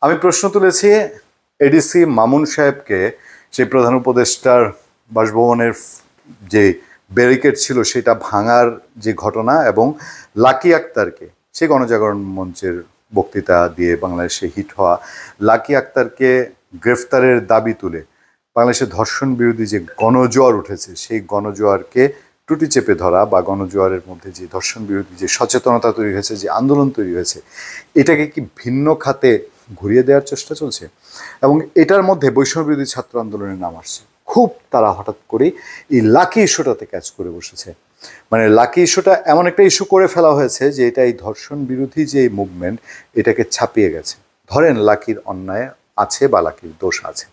আমি প্রশ্ন তুলেছি এডিসি মামুন সাহেবকে, সেই প্রধান উপদেষ্টার বাসভবনের যে ব্যারিকেড ছিল সেটা ভাঙার যে ঘটনা, এবং লাকি আক্তারকে, সে গণজাগরণ মঞ্চের বক্তৃতা দিয়ে বাংলাদেশে হিট হওয়া লাকি আক্তারকে গ্রেফতারের দাবি তুলে বাংলাদেশের ধর্ষণ বিরোধী যে গণজোয়ার উঠেছে, সেই গণজোয়ারকে টুটি চেপে ধরা বা গণজোয়ারের মধ্যে যে ধর্ষণ বিরোধী যে সচেতনতা তৈরি হয়েছে, যে আন্দোলন তৈরি হয়েছে, এটাকে কি ভিন্ন খাতে ঘুরিয়ে দেওয়ার চেষ্টা চলছে? এবং এটার মধ্যে বৈষম্য বিরোধী ছাত্র আন্দোলনের নাম আসছে। খুব তারা হঠাৎ করেই এই লাকি ইস্যুটাতে ক্যাচ করে বসেছে। মানে লাকি ইস্যুটা এমন একটা ইস্যু করে ফেলা হয়েছে যে এটা এই ধর্ষণ বিরোধী যে মুভমেন্ট, এটাকে ছাপিয়ে গেছে। ধরেন লাকির অন্যায় আছে বা লাকির দোষ আছে,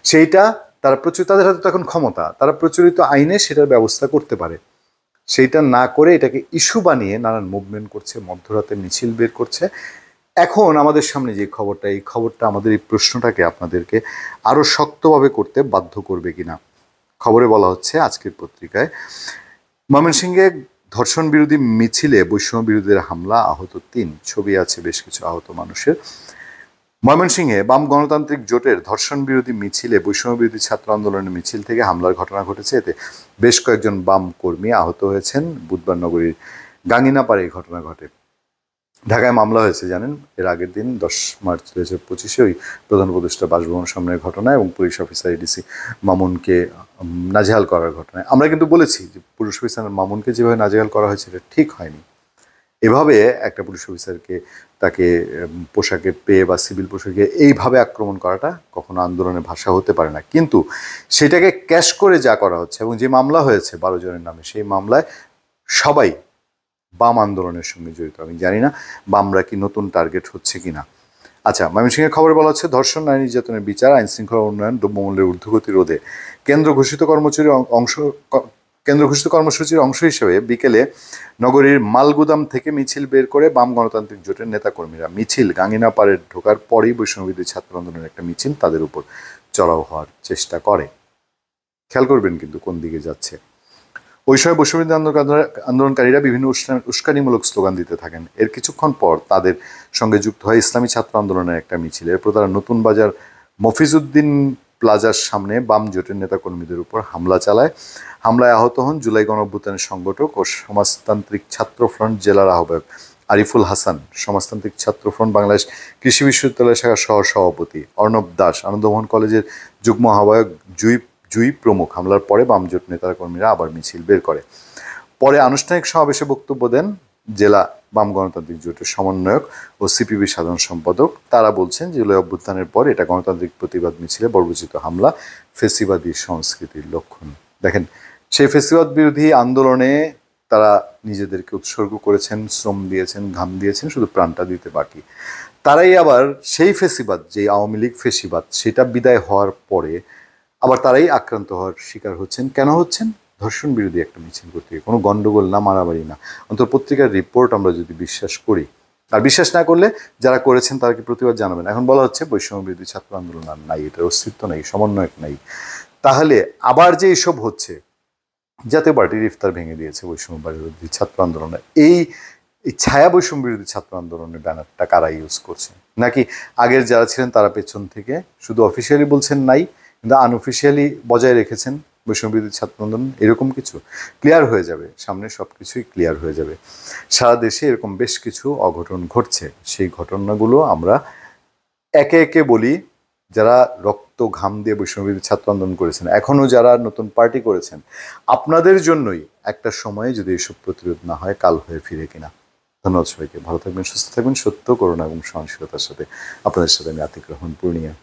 সেইটা তারা তাদের হাতে তো এখন ক্ষমতা, তারা প্রচলিত আইনে সেটার ব্যবস্থা করতে পারে। সেইটা না করে এটাকে ইস্যু বানিয়ে নানান মুভমেন্ট করছে, মধ্যরাতে মিছিল বের করছে। এখন আমাদের সামনে যে খবরটা, এই খবরটা আমাদের এই প্রশ্নটাকে আপনাদেরকে আরও শক্তভাবে করতে বাধ্য করবে কিনা। খবরে বলা হচ্ছে আজকের পত্রিকায়, ময়মনসিংহে ধর্ষণ বিরোধী মিছিলে বৈষম্য বিরোধীদের হামলা, আহত ৩। ছবি আছে বেশ কিছু আহত মানুষের। ময়মনসিংহে বাম গণতান্ত্রিক জোটের ধর্ষণ বিরোধী মিছিলে বৈষম্য বিরোধী ছাত্র আন্দোলনের মিছিল থেকে হামলার ঘটনা ঘটেছে। এতে বেশ কয়েকজন বাম কর্মী আহত হয়েছেন। বুধবার নগরীর গাঙ্গিনাপাড়ে এই ঘটনা ঘটে। ঢাকায় মামলা হয়েছে জানেন, এর আগের দিন 10 মার্চ 2025 ওই প্রধান উপদেষ্টা বাসভবন সামনের ঘটনা এবং পুলিশ অফিসার এডিসি মামুনকে নাজেহাল করার ঘটনায় আমরা কিন্তু বলেছি যে পুলিশ অফিসার মামুনকে যেভাবে নাজেহাল করা হয়েছে এটা ঠিক হয়নি। এভাবে একটা পুলিশ অফিসারকে তাকে পোশাকে পেয়ে বা সিভিল পোশাকে এইভাবে আক্রমণ করাটা কখনো আন্দোলনের ভাষা হতে পারে না। কিন্তু সেটাকে ক্যাশ করে যা করা হচ্ছে এবং যে মামলা হয়েছে 12 জনের নামে, সেই মামলায় সবাই বাম আন্দোলনের সঙ্গে জড়িত। আমি জানি না বামরা কি নতুন টার্গেট হচ্ছে কিনা। আচ্ছা, ময়মনসিংহের খবরে বলা হচ্ছে ধর্ষণ, নারী নির্যাতনের বিচার, আইন শৃঙ্খলা উন্নয়ন, দ্রব্যমূল্যের ঊর্ধ্বগতি রোধে কেন্দ্র ঘোষিত কর্মসূচির অংশ হিসেবে বিকেলে নগরীর মালগুদাম থেকে মিছিল বের করে বাম গণতান্ত্রিক জোটের নেতাকর্মীরা। মিছিল গাঙ্গিনাপাড়ে ঢোকার পরেই বৈষম্যবিরোধী ছাত্র আন্দোলনের একটা মিছিল তাদের উপর চড়াও হওয়ার চেষ্টা করে। খেয়াল করবেন কিন্তু কোন দিকে যাচ্ছে। ওই সময় বৈষম্যবিরোধী আন্দোলনকারীরা বিভিন্ন উস্কানিমূলক স্লোগান দিতে থাকেন। এর কিছুক্ষণ পর তাদের সঙ্গে যুক্ত হয় ইসলামী ছাত্র আন্দোলনের একটা মিছিল। এরপর তারা নতুন বাজার মফিজউদ্দিন প্লাজার সামনে বাম জোটের নেতাকর্মীদের উপর হামলা চালায়। হামলায় আহত হন জুলাই গণঅভ্যুত্থানের সংগঠক ও সমাজতান্ত্রিক ছাত্র ফ্রন্ট জেলার আহ্বায়ক আরিফুল হাসান, সমাজতান্ত্রিক ছাত্র ফ্রন্ট বাংলাদেশ কৃষি বিশ্ববিদ্যালয় শাখার সহসভাপতি অর্ণব দাস, আনন্দমোহন কলেজের যুগ্ম আহ্বায়ক জুই প্রমুখ। হামলার পরে বাম জোট নেতাকর্মীরা আবার মিছিল বের করে। পরে আনুষ্ঠানিক সমাবেশে বক্তব্য দেন জেলা বাম গণতান্ত্রিক জোটের সমন্বয়ক ও সিপিবি সাধারণ সম্পাদক। তারা বলছেন যে জুলাই অভ্যুত্থানের পর এটা গণতান্ত্রিক প্রতিবাদ মিছিলে বর্বরচিত হামলা ফেসিবাদী সংস্কৃতির লক্ষণ। দেখেন, সেই ফেসিবাদ বিরোধী আন্দোলনে তারা নিজেদেরকে উৎসর্গ করেছেন, শ্রম দিয়েছেন, ঘাম দিয়েছেন, শুধু প্রাণটা দিতে বাকি। তারাই আবার সেই ফেসিবাদ, যে আওয়ামী লীগ ফেসিবাদ, সেটা বিদায় হওয়ার পরে আবার তারাই আক্রান্ত হওয়ার শিকার হচ্ছেন। কেন হচ্ছেন? ধর্ষণ বিরোধী একটা মিছিল করতে কোনো গণ্ডগোল না, মারামারি না, অন্তত পত্রিকার রিপোর্ট আমরা যদি বিশ্বাস করি। আর বিশ্বাস না করলে যারা করেছেন তারা কি প্রতিবাদ জানাবেন? এখন বলা হচ্ছে বৈষম্য বিরোধী ছাত্র আন্দোলন আর নাই, এটার অস্তিত্ব নেই, সমন্বয়ক নাই। তাহলে আবার যে এইসব হচ্ছে, জাতীয় পার্টির ইফতার ভেঙে দিয়েছে বৈষম্য বিরোধী ছাত্র আন্দোলনে, এই ছায়া বৈষম্য বিরোধী ছাত্র আন্দোলনের ব্যানারটা কারা ইউজ করছে? নাকি আগের যারা ছিলেন তারা পেছন থেকে শুধু অফিসিয়ালি বলছেন নাই, কিন্তু আনঅফিসিয়ালি বজায় রেখেছেন বৈষম্য বিরোধী ছাত্র আন্দোলন? এরকম কিছু ক্লিয়ার হয়ে যাবে, সামনে সব কিছুই ক্লিয়ার হয়ে যাবে। সারা দেশে এরকম বেশ কিছু অঘটন ঘটছে। সেই ঘটনাগুলো আমরা একে একে বলি। যারা রক্ত ঘাম দিয়ে বৈষম্য বিরোধী ছাত্র আন্দোলন করেছেন, এখনও যারা নতুন পার্টি করেছেন, আপনাদের জন্যই একটা সময়ে যদি এসব প্রতিরোধ না হয়, কাল হয়ে ফিরে কিনা। ধন্যবাদ সবাইকে। ভালো থাকবেন, সুস্থ থাকবেন। সত্য, করুণা এবং সহনশীলতার সাথে আপনাদের সাথে আমি আতিক রহমান পূর্ণিয়া।